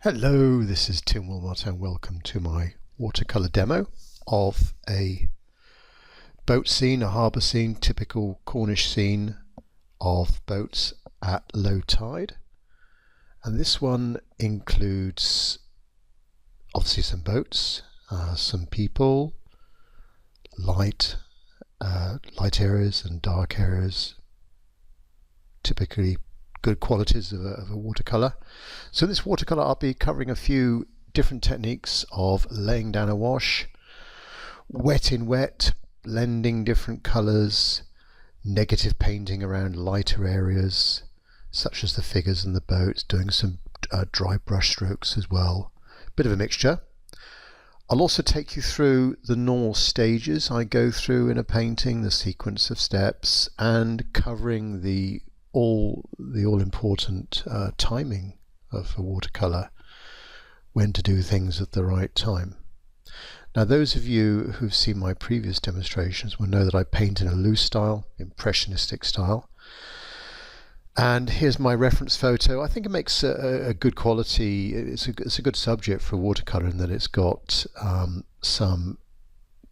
Hello, this is Tim Wilmot and welcome to my watercolour demo of a boat scene, a harbour scene, typical Cornish scene of boats at low tide. And this one includes obviously some boats, some people, light areas and dark areas, typically good qualities of a watercolour. So this watercolour, I'll be covering a few different techniques of laying down a wash, wet in wet, blending different colours, negative painting around lighter areas such as the figures and the boats, doing some dry brush strokes as well. Bit of a mixture. I'll also take you through the normal stages I go through in a painting, the sequence of steps, and covering the all-important timing of a watercolour, when to do things at the right time. Now, those of you who've seen my previous demonstrations will know that I paint in a loose style, impressionistic style. And here's my reference photo. I think it makes a good quality. It's a good subject for watercolour in that it's got some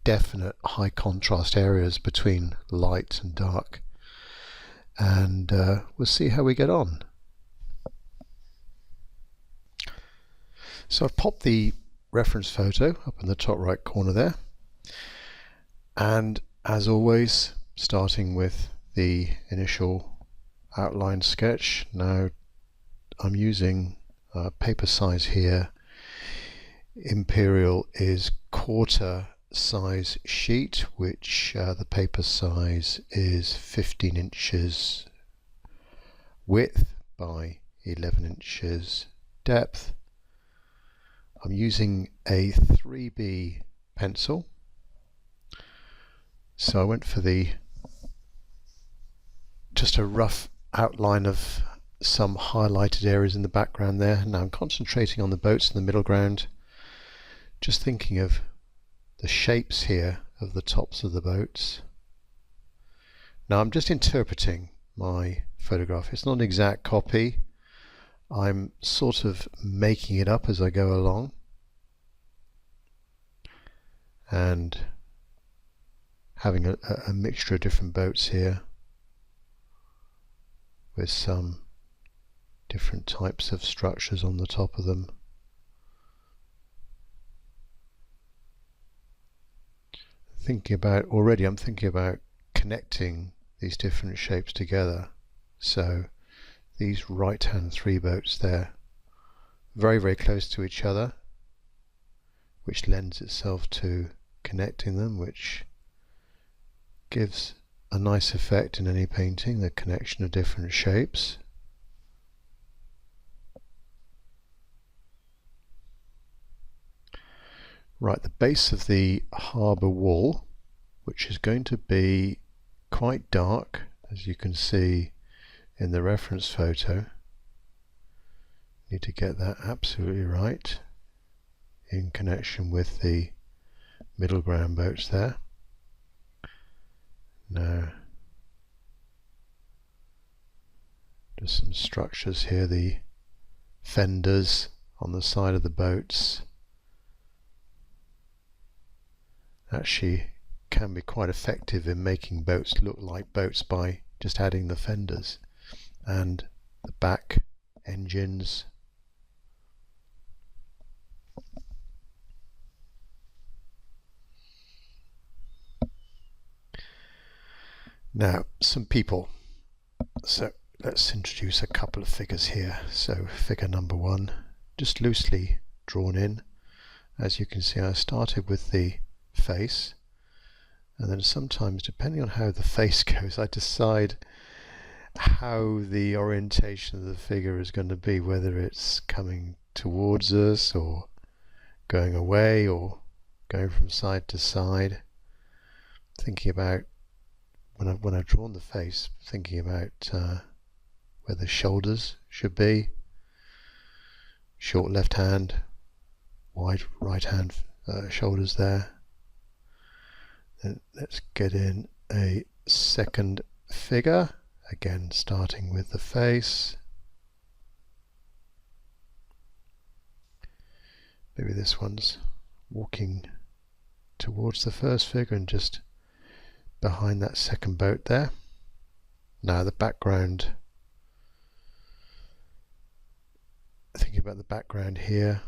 definite high contrast areas between light and dark. And we'll see how we get on. So I've popped the reference photo up in the top right corner there, and as always, starting with the initial outline sketch. Now I'm using paper size here. Imperial is quarter size sheet, which the paper size is 15 inches width by 11 inches depth. I'm using a 3B pencil, so I went for just a rough outline of some highlighted areas in the background there. Now I'm concentrating on the boats in the middle ground, just thinking of the shapes here of the tops of the boats. Now I'm just interpreting my photograph. It's not an exact copy. I'm sort of making it up as I go along, and having a mixture of different boats here with some different types of structures on the top of them. I'm thinking about connecting these different shapes together. So these right hand three boats there, very, very close to each other, which lends itself to connecting them, which gives a nice effect in any painting, the connection of different shapes. Right, the base of the harbour wall, which is going to be quite dark, as you can see in the reference photo. Need to get that absolutely right in connection with the middle ground boats there. Now, just some structures here, the fenders on the side of the boats actually can be quite effective in making boats look like boats by just adding the fenders and the back engines. Now, some people. So let's introduce a couple of figures here. So figure number one, just loosely drawn in. As you can see, I started with the face, and then sometimes, depending on how the face goes, I decide how the orientation of the figure is going to be, whether it's coming towards us or going away or going from side to side. Thinking about when I've drawn the face, thinking about where the shoulders should be. Short left hand, wide right hand shoulders there. Then let's get in a second figure, again starting with the face. maybe this one's walking towards the first figure and just behind that second boat there. Now the background, thinking about the background here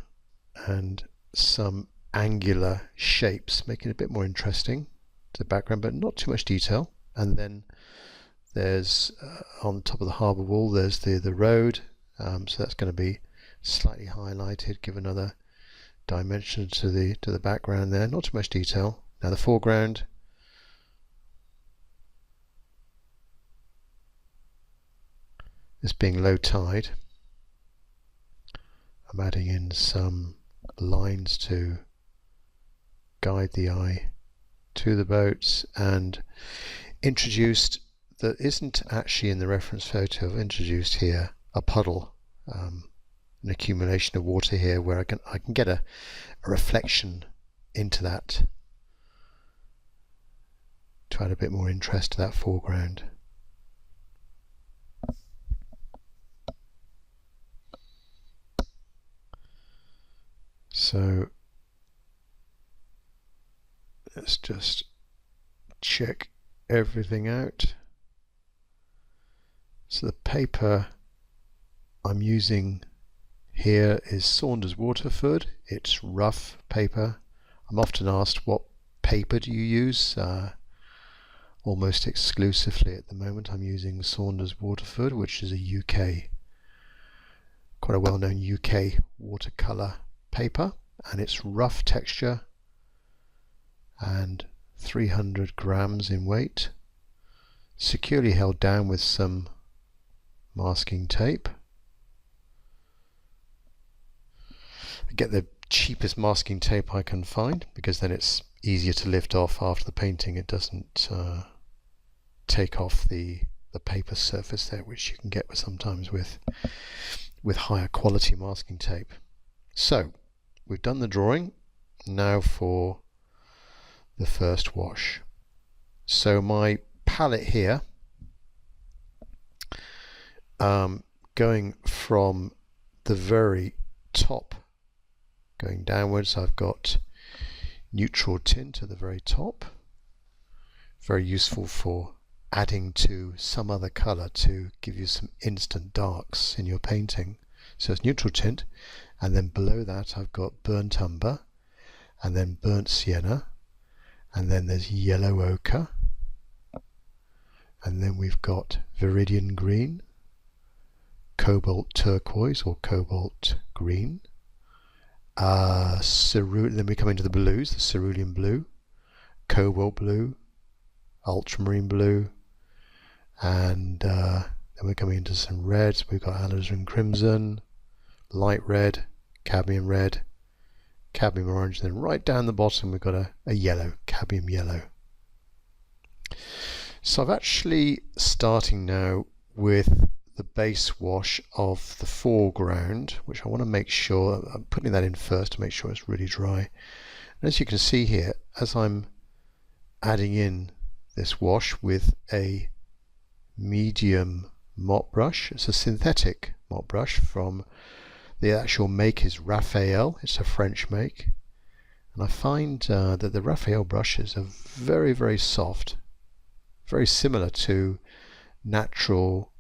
and some angular shapes, making it a bit more interesting to the background, but not too much detail. And then there's on top of the harbour wall, there's the road, so that's going to be slightly highlighted, give another dimension to the background there. Not too much detail. Now the foreground, this being low tide, I'm adding in some lines to guide the eye to the boats, and introduced, that isn't actually in the reference photo, I've introduced here a puddle, an accumulation of water here where I can get a reflection into that to add a bit more interest to that foreground. So let's just check everything out. So the paper I'm using here is Saunders Waterford. It's rough paper. I'm often asked, what paper do you use? Almost exclusively at the moment I'm using Saunders Waterford, which is a UK, quite a well-known UK watercolour paper, and it's rough texture and 300 grams in weight, securely held down with some masking tape. I get the cheapest masking tape I can find because then it's easier to lift off after the painting. It doesn't take off the paper surface there, which you can get sometimes with higher quality masking tape. So we've done the drawing. Now for the first wash. So my palette here, going from the very top going downwards, I've got neutral tint at the very top, very useful for adding to some other colour to give you some instant darks in your painting. So it's neutral tint, and then below that I've got burnt umber, and then burnt sienna, and then there's yellow ochre, and then we've got viridian green, cobalt turquoise or cobalt green, then we come into the blues, the cerulean blue, cobalt blue, ultramarine blue, and then we're coming into some reds. We've got alizarin crimson, light red, cadmium orange, then right down the bottom we've got a yellow, cadmium yellow. So I'm actually starting now with the base wash of the foreground, which I want to make sure, I'm putting that in first to make sure it's really dry. And as you can see here, as I'm adding in this wash with a medium mop brush, it's a synthetic mop brush from the actual make is Raphael, it's a French make, and I find that the Raphael brushes are very, very soft, very similar to natural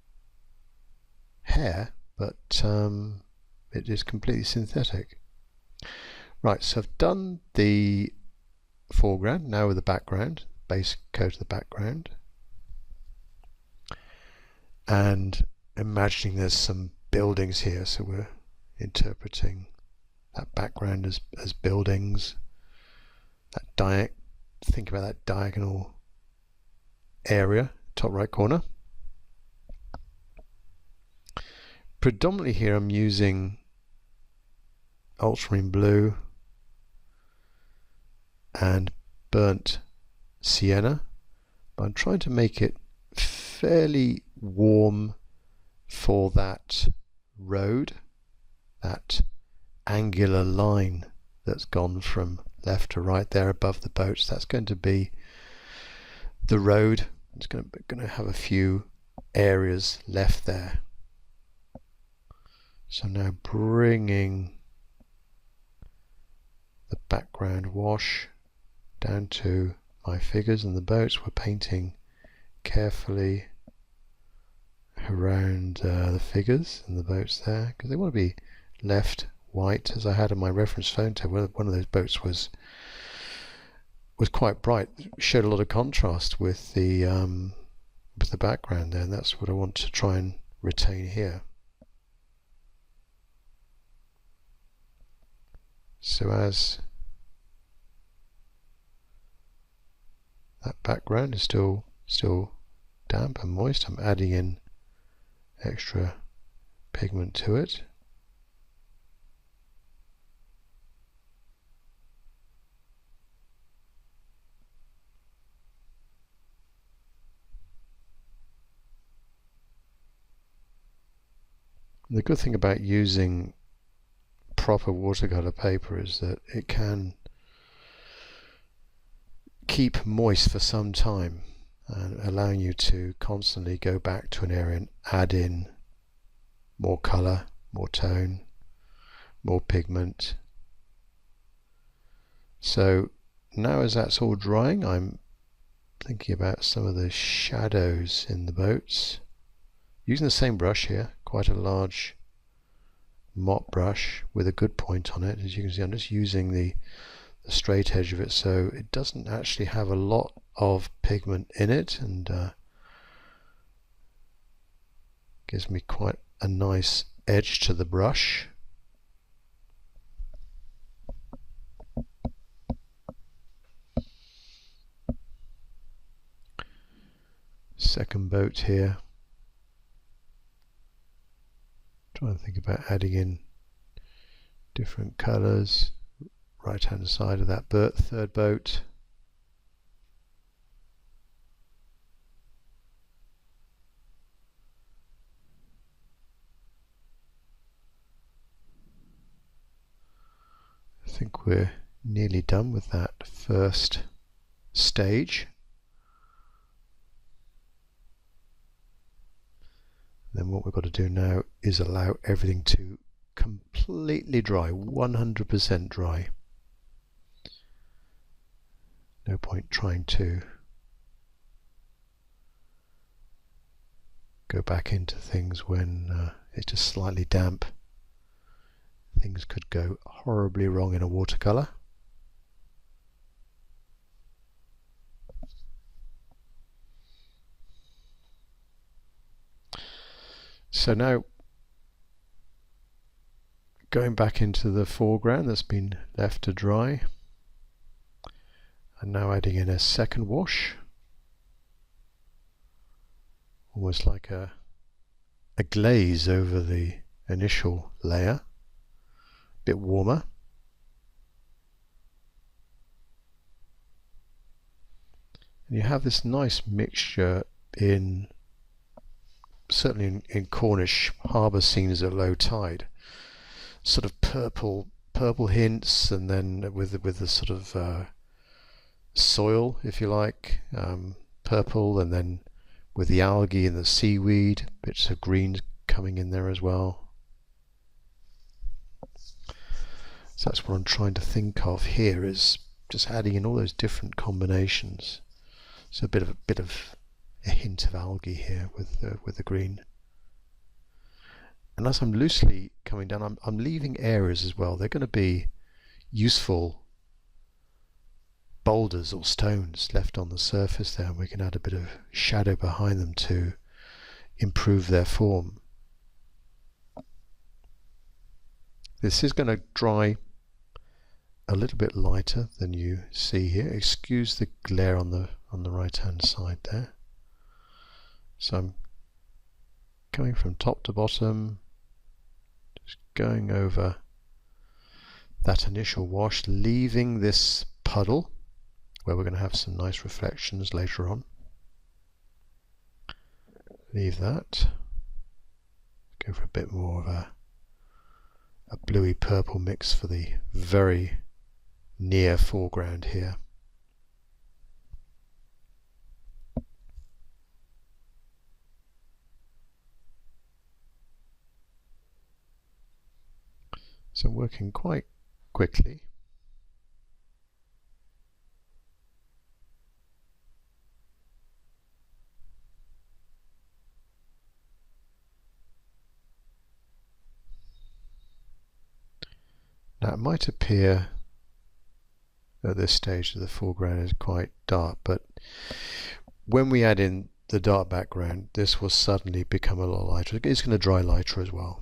hair, but it is completely synthetic. Right, so I've done the foreground, now with the background, base coat of the background, and imagining there's some buildings here, so we're interpreting that background as buildings. Think about that diagonal area, top right corner. Predominantly here I'm using ultramarine blue and burnt sienna, but I'm trying to make it fairly warm for that road, that angular line that's gone from left to right there above the boats. That's going to be the road. It's going to have a few areas left there. So now bringing the background wash down to my figures and the boats. We're painting carefully around the figures and the boats there, because they want to be left white, as I had in my reference photo. One of those boats was quite bright, showed a lot of contrast with the background there, and that's what I want to try and retain here. So as that background is still damp and moist, I'm adding in extra pigment to it. The good thing about using proper watercolor paper is that it can keep moist for some time, and allowing you to constantly go back to an area and add in more color, more tone, more pigment. So now as that's all drying, I'm thinking about some of the shadows in the boats. Using the same brush here, quite a large mop brush with a good point on it. As you can see, I'm just using the straight edge of it, so it doesn't actually have a lot of pigment in it, and gives me quite a nice edge to the brush. Second boat here. Trying to think about adding in different colours. Right hand side of that third boat. I think we're nearly done with that first stage. Then what we've got to do now is allow everything to completely dry, 100% dry. No point trying to go back into things when it's just slightly damp. Things could go horribly wrong in a watercolor. So now going back into the foreground that's been left to dry, and now adding in a second wash, almost like a glaze over the initial layer, a bit warmer. And you have this nice mixture in, certainly in Cornish harbour scenes at low tide, sort of purple hints, and then with the sort of soil, if you like, purple, and then with the algae and the seaweed, bits of green coming in there as well. So that's what I'm trying to think of here, is just adding in all those different combinations. So a bit of a hint of algae here with the green. And as I'm loosely coming down, I'm leaving areas as well. They're going to be useful boulders or stones left on the surface there, and we can add a bit of shadow behind them to improve their form. This is going to dry a little bit lighter than you see here. Excuse the glare on the right hand side there. So I'm going from top to bottom, just going over that initial wash, leaving this puddle where we're going to have some nice reflections later on. Leave that. Go for a bit more of a bluey purple mix for the very near foreground here. So I'm working quite quickly. Now it might appear at this stage that the foreground is quite dark, but when we add in the dark background, this will suddenly become a lot lighter. It's going to dry lighter as well.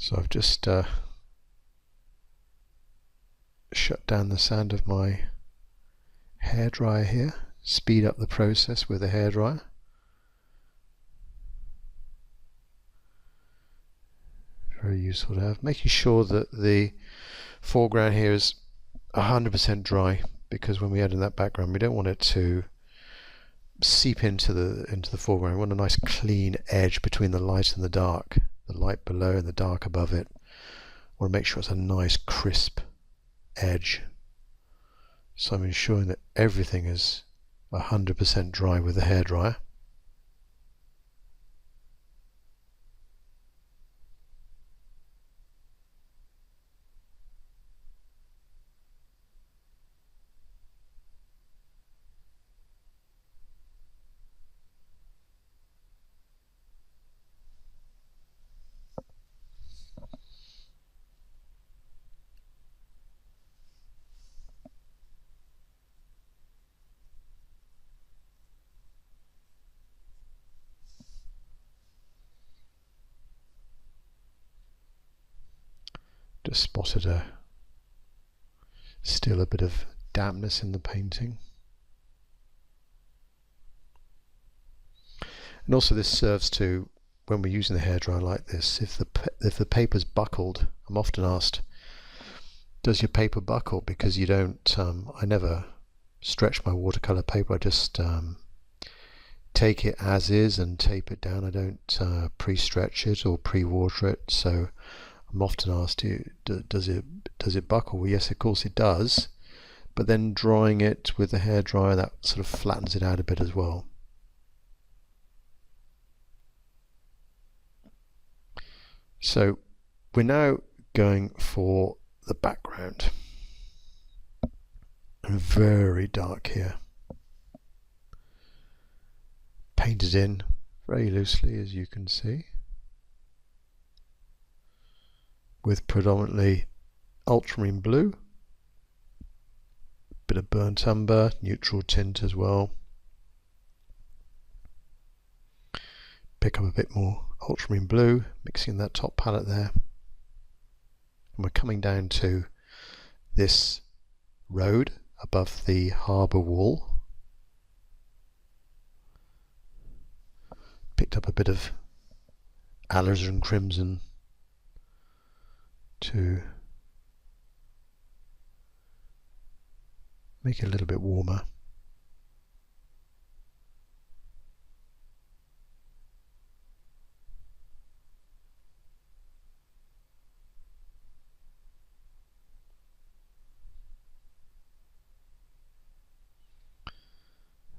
So I've just shut down the sound of my hairdryer here, speed up the process with the hairdryer. Very useful to have. Making sure that the foreground here is 100% dry, because when we add in that background we don't want it to seep into the foreground. We want a nice clean edge between the light and the dark, the light below and the dark above it. We want to make sure it's a nice crisp edge. So I'm ensuring that everything is 100% dry with the hairdryer. Just spotted still a bit of dampness in the painting. And also this serves to, when we're using the hairdryer like this, if the paper's buckled, I'm often asked, does your paper buckle? Because you don't, I never stretch my watercolor paper, I just take it as is and tape it down. I don't pre-stretch it or pre-water it. So I'm often asked, does it buckle? Well, yes, of course it does, but then drying it with the hairdryer, that sort of flattens it out a bit as well. So we're now going for the background. Very dark here. Painted in very loosely, as you can see, with predominantly ultramarine blue, bit of burnt umber, neutral tint as well. Pick up a bit more ultramarine blue, mixing that top palette there. And we're coming down to this road above the harbour wall. Picked up a bit of alizarin crimson to make it a little bit warmer.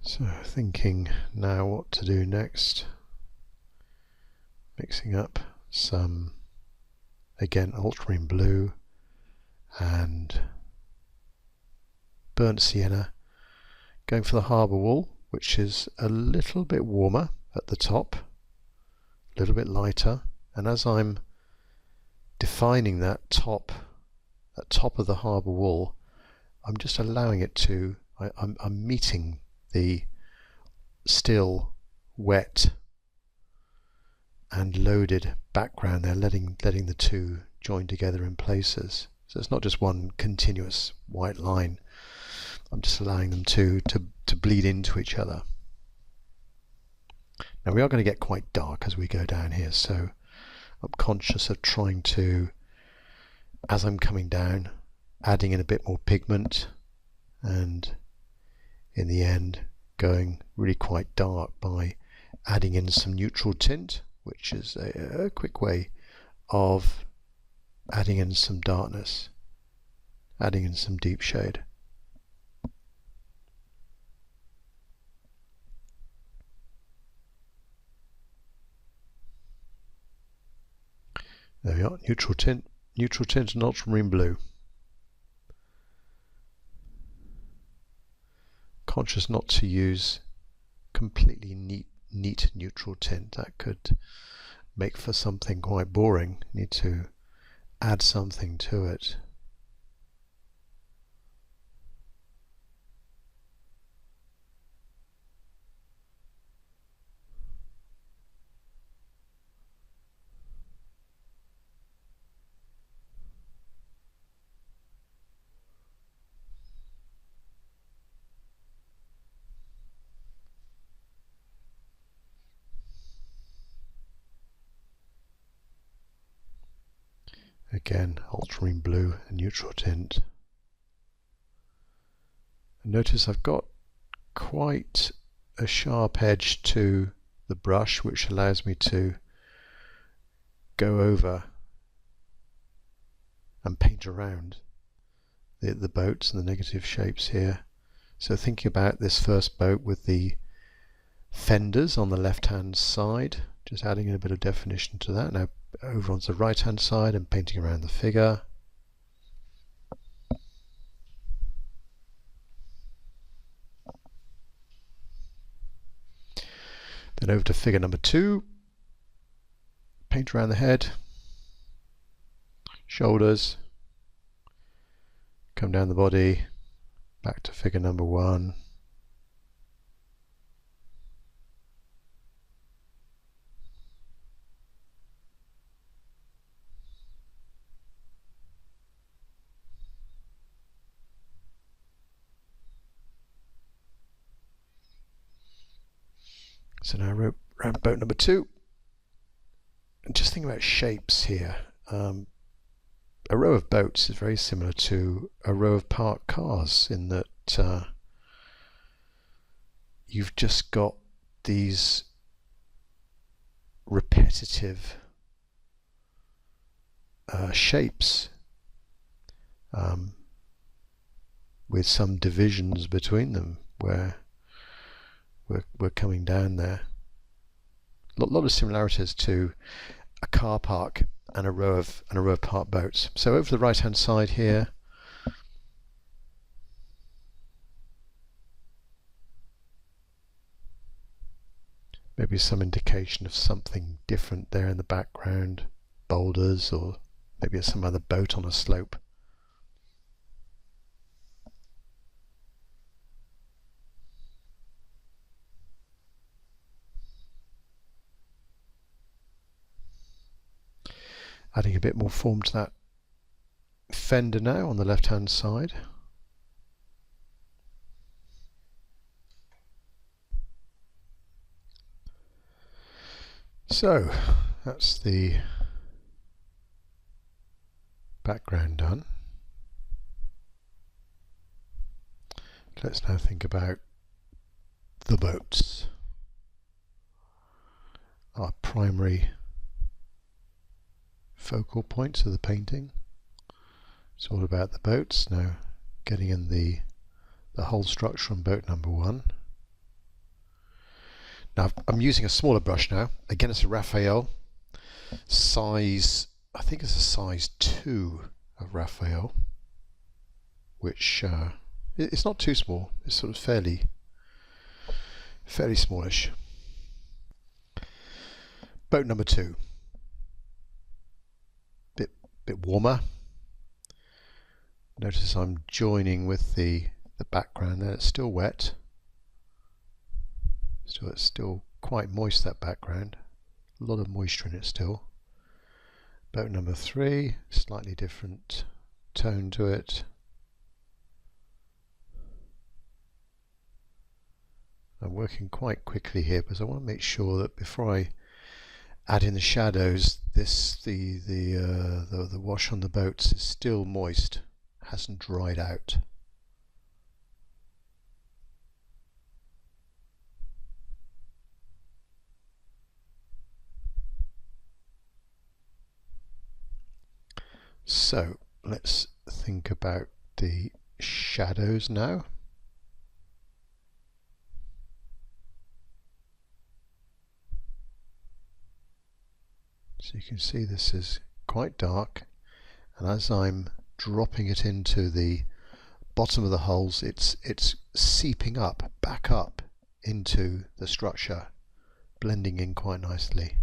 So thinking now what to do next. Mixing up some, again, ultramarine blue and burnt sienna, going for the harbour wall, which is a little bit warmer at the top, a little bit lighter, and as I'm defining that top of the harbour wall, I'm just allowing it to, I'm meeting the still wet and loaded background there, letting the two join together in places. So it's not just one continuous white line. I'm just allowing them to bleed into each other. Now we are going to get quite dark as we go down here, so I'm conscious of trying to, as I'm coming down, adding in a bit more pigment, and in the end going really quite dark by adding in some neutral tint, which is a quick way of adding in some darkness, adding in some deep shade. There we are, neutral tint and ultramarine blue. Conscious not to use completely neat neutral tint. That could make for something quite boring. Need to add something to it. Again, ultramarine blue and neutral tint. And notice I've got quite a sharp edge to the brush, which allows me to go over and paint around the boats and the negative shapes here. So thinking about this first boat with the fenders on the left hand side, just adding in a bit of definition to that. Now over onto the right hand side and painting around the figure. Then over to figure number 2, paint around the head, shoulders, come down the body, back to figure number 1. So now around boat number 2, and just think about shapes here. A row of boats is very similar to a row of parked cars in that you've just got these repetitive shapes with some divisions between them where we're coming down there. A lot of similarities to a car park and a row of parked boats. So over the right hand side here, maybe some indication of something different there in the background, boulders, or maybe some other boat on a slope. Adding a bit more form to that fender now on the left hand side. So that's the background done. Let's now think about the boats. Our primary focal points of the painting. It's all about the boats. Now getting in the whole structure on boat number 1. Now I'm using a smaller brush now. Again, it's a Raphael size, I think it's a size 2 of Raphael, which it's not too small. It's sort of fairly smallish. Boat number 2. Bit warmer. Notice I'm joining with the background there. It's still wet, so it's still quite moist, that background. A lot of moisture in it still. Boat number 3, slightly different tone to it. I'm working quite quickly here because I want to make sure that before I add in the shadows, the wash on the boats is still moist, hasn't dried out. So let's think about the shadows now. So you can see this is quite dark, and as I'm dropping it into the bottom of the holes, it's seeping up, back up into the structure, blending in quite nicely.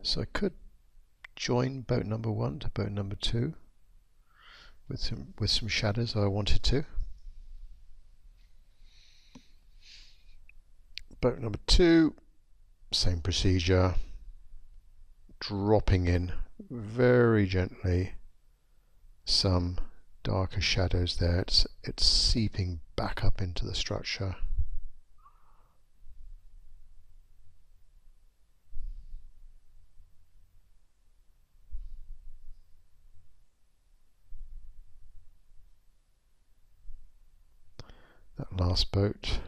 So I could join boat number 1 to boat number 2 with some shadows if I wanted to. Boat number 2, same procedure, dropping in very gently some darker shadows there. It's seeping back up into the structure. That last boat.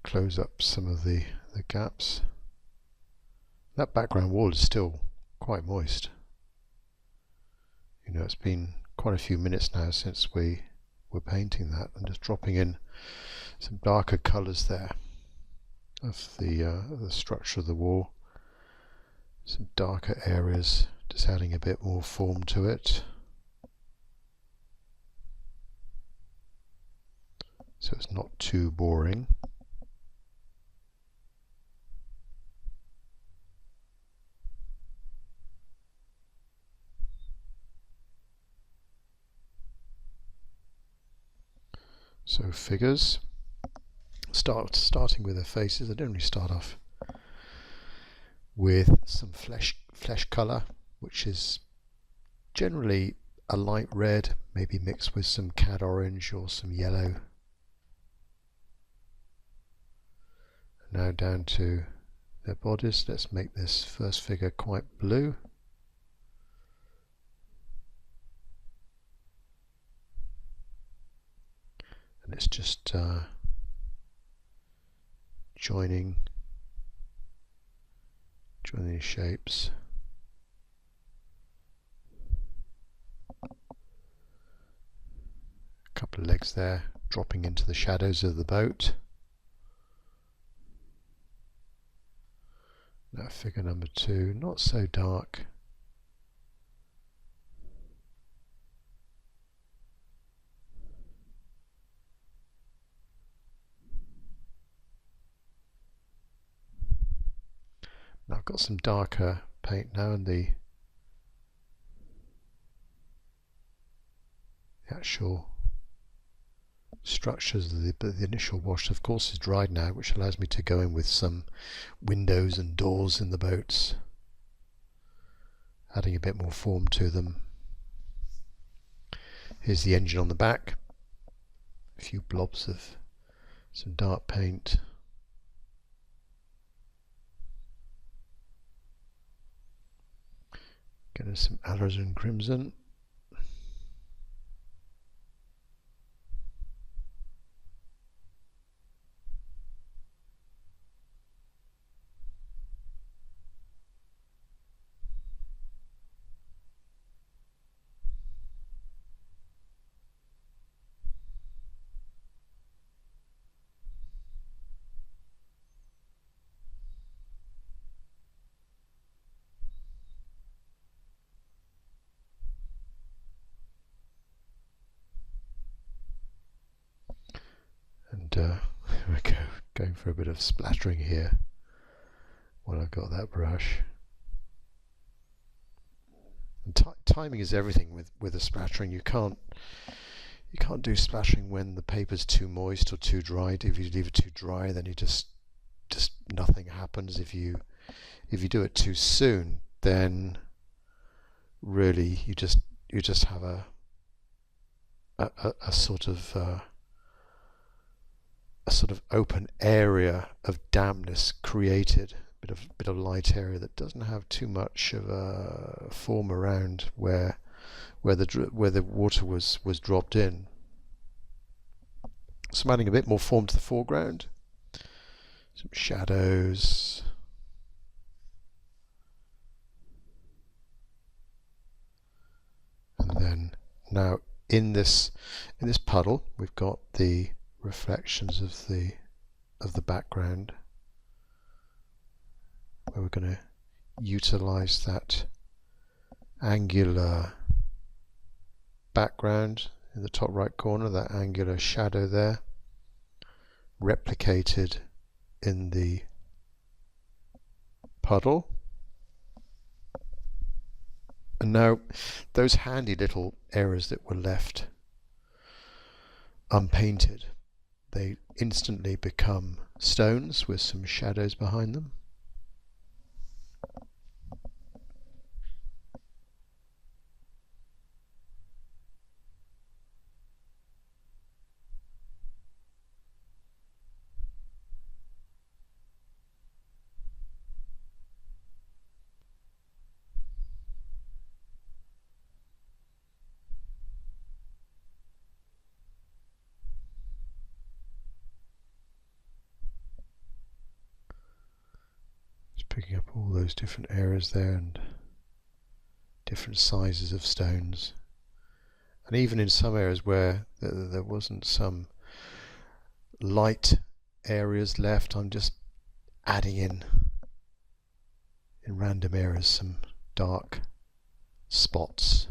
Close up some of the gaps. That background wall is still quite moist. You know, it's been quite a few minutes now since we were painting that. I'm just dropping in some darker colours there of the structure of the wall. Some darker areas, just adding a bit more form to it. So it's not too boring. So figures, starting with their faces. I generally start off with some flesh colour, which is generally a light red, maybe mixed with some cad orange or some yellow. Now down to their bodies. Let's make this first figure quite blue. And it's just joining these shapes. A couple of legs there, dropping into the shadows of the boat. Now figure number 2, not so dark. Now I've got some darker paint now, and the actual structures of the initial wash, of course, is dried now, which allows me to go in with some windows and doors in the boats, adding a bit more form to them. Here's the engine on the back, a few blobs of some dark paint. Getting some alizarin crimson. And we're going for a bit of splattering here when I've got that brush. And timing is everything with the splattering. You can't do splattering when the paper's too moist or too dry. If you leave it too dry, then you just nothing happens. If you do it too soon, then really you just have a sort of open area of dampness created, bit of light area that doesn't have too much of a form around where the water was dropped in. So I'm adding a bit more form to the foreground, some shadows, Now in this puddle we've got the reflections of the background, where we're going to utilize that angular background in the top right corner, that angular shadow there, replicated in the puddle. And now those handy little areas that were left unpainted, they instantly become stones with some shadows behind them. Picking up all those different areas there and different sizes of stones, and even in some areas where there wasn't some light areas left, I'm just adding in random areas some dark spots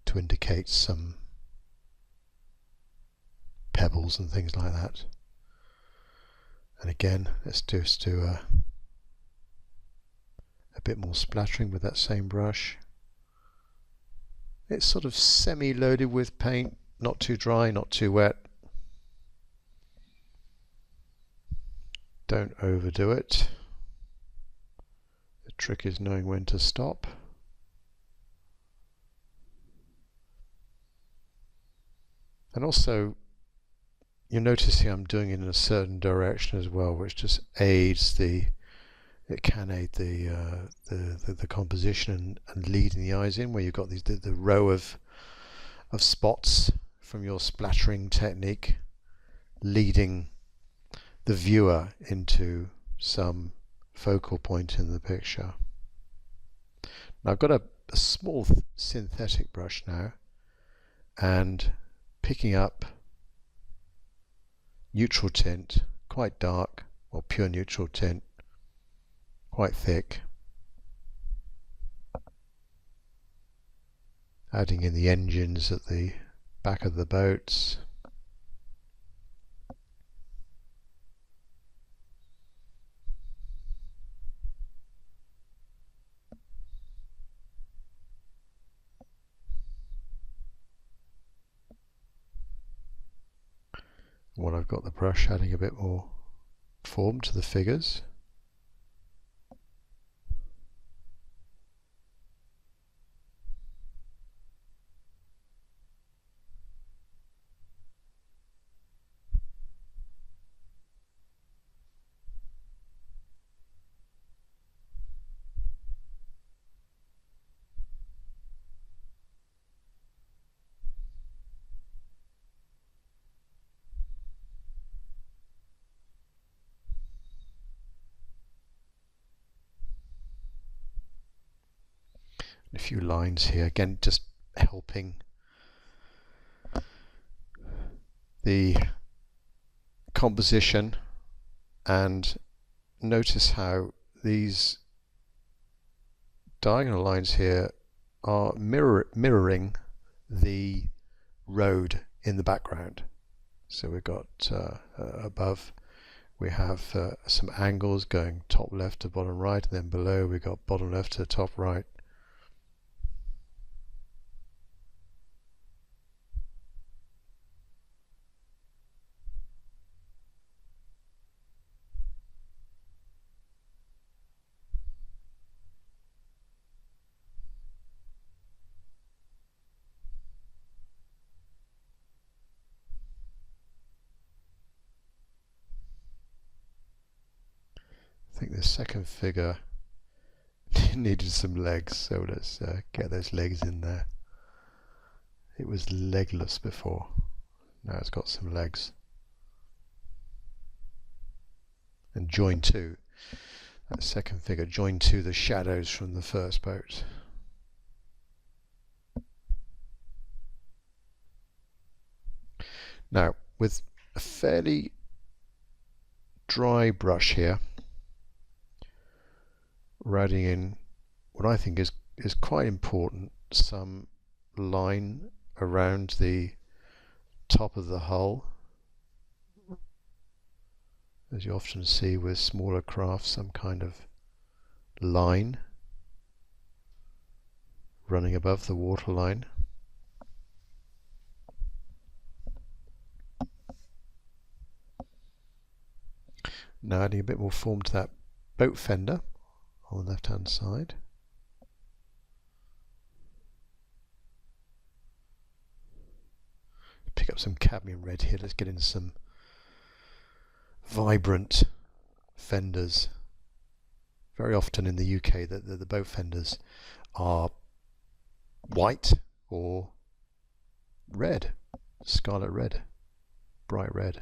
to indicate some pebbles and things like that. And again, let's just do a bit more splattering with that same brush. It's sort of semi-loaded with paint, not too dry, not too wet. Don't overdo it. The trick is knowing when to stop. And also, you'll notice here I'm doing it in a certain direction as well, which just aids it can aid the composition and leading the eyes in, where you've got the row of spots from your splattering technique, leading the viewer into some focal point in the picture. Now I've got a small synthetic brush now, and picking up neutral tint, quite dark, or pure neutral tint, quite thick, adding in the engines at the back of the boats. When I've got the brush, adding a bit more form to the figures. A few lines here, again just helping the composition. And notice how these diagonal lines here are mirroring the road in the background. So we've got above we have some angles going top left to bottom right, and then below we've got bottom left to top right. I think the second figure needed some legs, so let's get those legs in there. It was legless before, now it's got some legs. And join to that second figure, join to the shadows from the first boat. Now, with a fairly dry brush here, we're adding in what I think is quite important, some line around the top of the hull. As you often see with smaller crafts, some kind of line running above the waterline. Now adding a bit more form to that boat fender on the left hand side. Pick up some cadmium red here. Let's get into some vibrant fenders. Very often in the UK the boat fenders are white or red, scarlet red, bright red.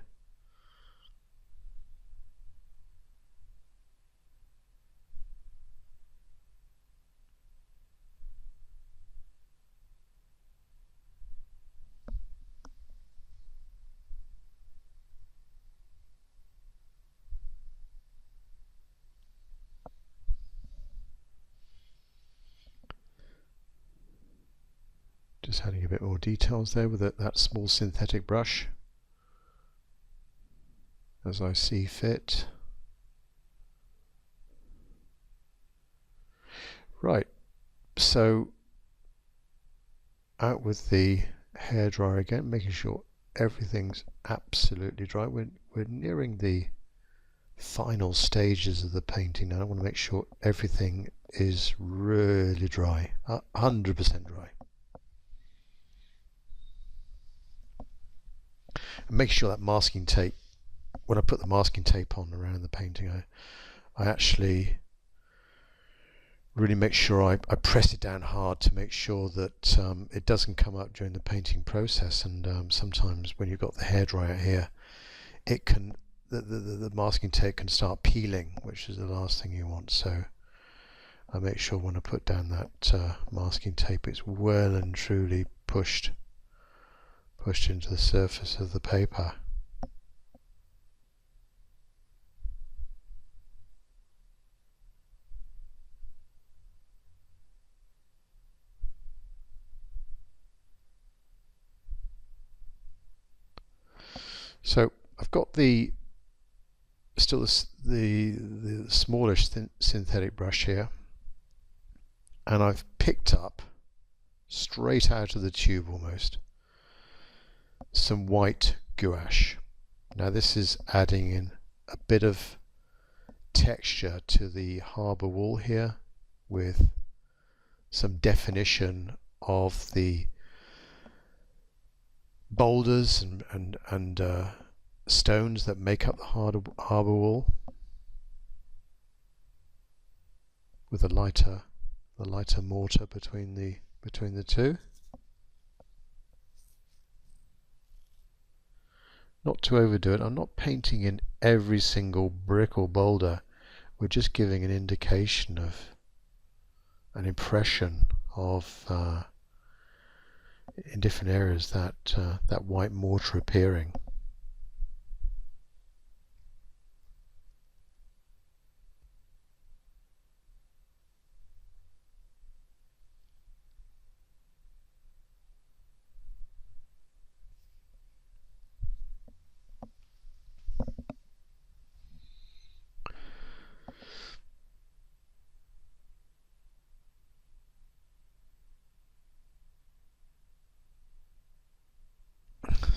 Just adding a bit more details there with that small synthetic brush as I see fit. Right, so out with the hairdryer again, making sure everything's absolutely dry. We're nearing the final stages of the painting now. I want to make sure everything is really dry, 100% dry. And make sure that masking tape, when I put the masking tape on around the painting, I actually really make sure I press it down hard to make sure that it doesn't come up during the painting process. And sometimes when you've got the hairdryer here, it can the masking tape can start peeling, which is the last thing you want. So I make sure when I put down that masking tape, it's well and truly pushed into the surface of the paper. So I've got the smallish synthetic brush here, and I've picked up straight out of the tube almost some white gouache. Now this is adding in a bit of texture to the harbour wall here, with some definition of the boulders and stones that make up the harbour wall, with the lighter mortar between the two. Not to overdo it. I'm not painting in every single brick or boulder. We're just giving an indication of an impression of in different areas that white mortar appearing.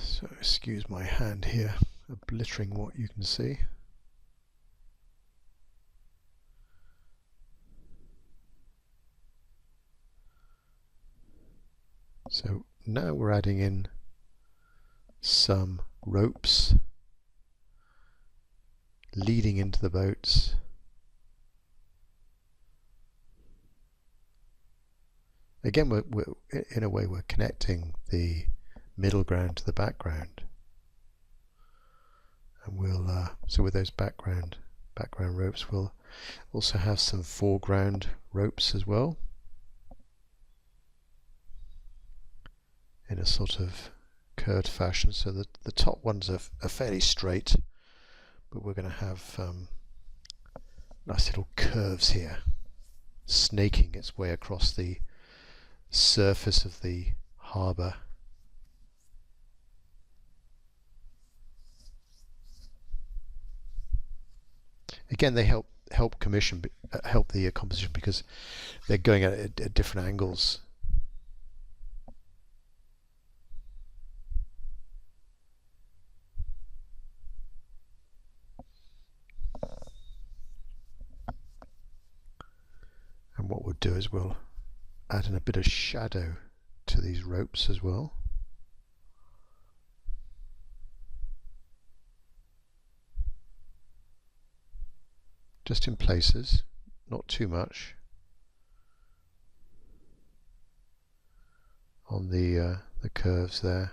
So excuse my hand here, obliterating what you can see. So now we're adding in some ropes leading into the boats. Again, we're in a way we're connecting the middle ground to the background, and we'll so with those background ropes, we'll also have some foreground ropes as well, in a sort of curved fashion. So the top ones are fairly straight, but we're going to have nice little curves here, snaking its way across the surface of the harbour. Again, they help help the composition because they're going at different angles. And what we'll do is we'll add in a bit of shadow to these ropes as well. Just in places, not too much. On the curves there.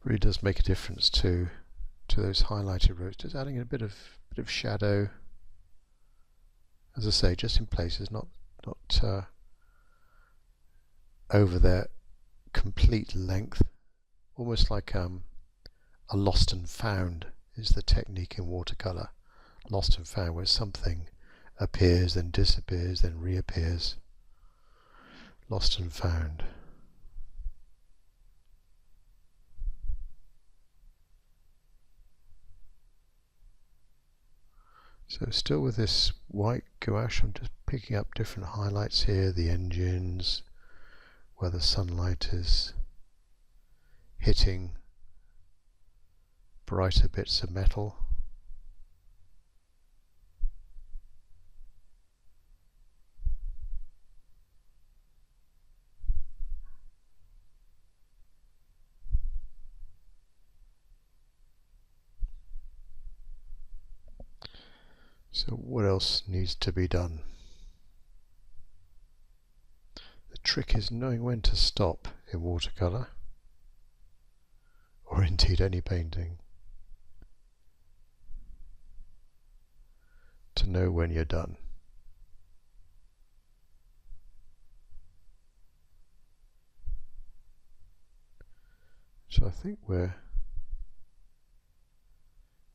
Really does make a difference to those highlighted rows. Just adding in a bit of shadow, as I say, just in places, not over their complete length. Almost like a lost and found is the technique in watercolor. Lost and found, where something appears, then disappears, then reappears. Lost and found. So still with this white gouache, I'm just picking up different highlights here, the engines, where the sunlight is hitting brighter bits of metal. So what else needs to be done? The trick is knowing when to stop in watercolor, or indeed any painting. To know when you're done. So I think we're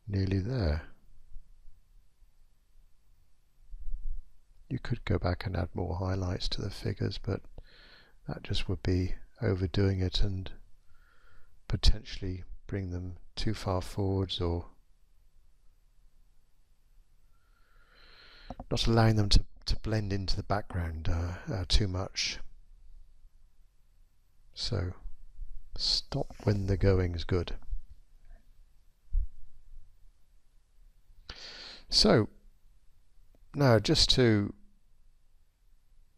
nearly there. You could go back and add more highlights to the figures, but that just would be overdoing it and potentially bring them too far forwards, or not allowing them to blend into the background too much. So stop when the going's good. So now, just to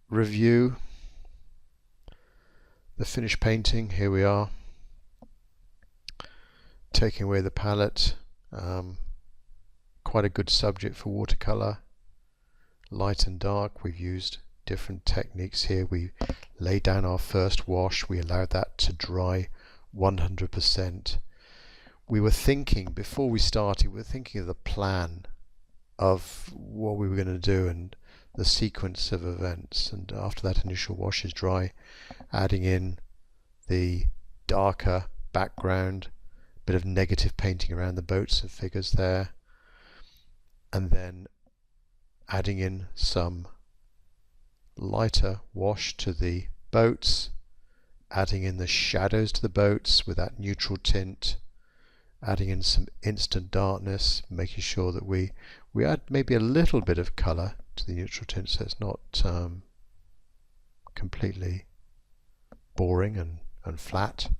review the finished painting, here we are, taking away the palette. Quite a good subject for watercolor, light and dark. We've used different techniques here. We laid down our first wash, we allowed that to dry 100%. We were thinking, before we started, we were thinking of the plan of what we were going to do and the sequence of events, and after that initial wash is dry, adding in the darker background, bit of negative painting around the boats and figures there, and then adding in some lighter wash to the boats, adding in the shadows to the boats with that neutral tint, adding in some instant darkness, making sure that we add maybe a little bit of colour to the neutral tint so it's not completely boring and flat.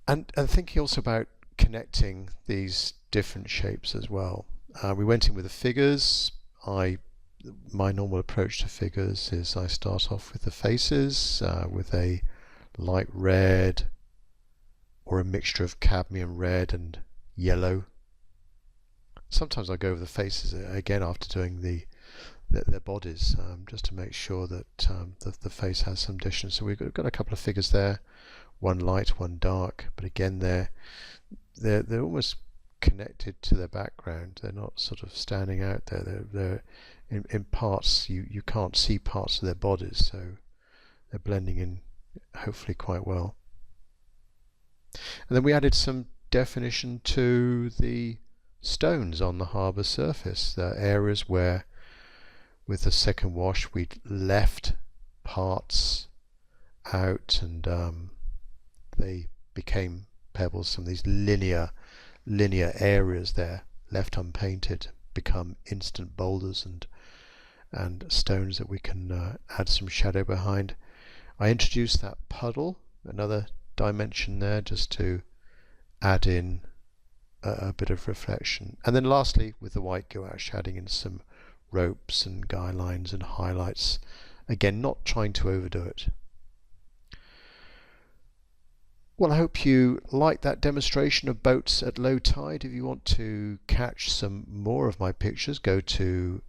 And thinking also about connecting these different shapes as well. We went in with the figures. My normal approach to figures is I start off with the faces with a light red or a mixture of cadmium red and yellow Sometimes I go over the faces again after doing their bodies, just to make sure that the face has some distance. So we've got a couple of figures there, one light, one dark, but again they're almost connected to their background. They're not sort of standing out there. They're in parts, you can't see parts of their bodies, so they're blending in hopefully quite well. And then we added some definition to the stones on the harbour surface. The areas where with the second wash we'd left parts out, and they became pebbles. Some of these linear areas there left unpainted become instant boulders and stones that we can add some shadow behind. I introduced that puddle, another dimension there, just to add in a bit of reflection. And then lastly, with the white gouache, adding in some ropes and guy lines and highlights, again not trying to overdo it. Well, I hope you liked that demonstration of boats at low tide. If you want to catch some more of my pictures, go to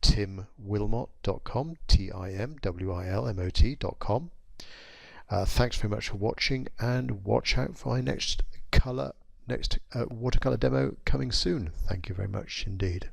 timwilmot.com, TIMWILMOT.com. Thanks very much for watching, and watch out for my next watercolor demo coming soon. Thank you very much indeed.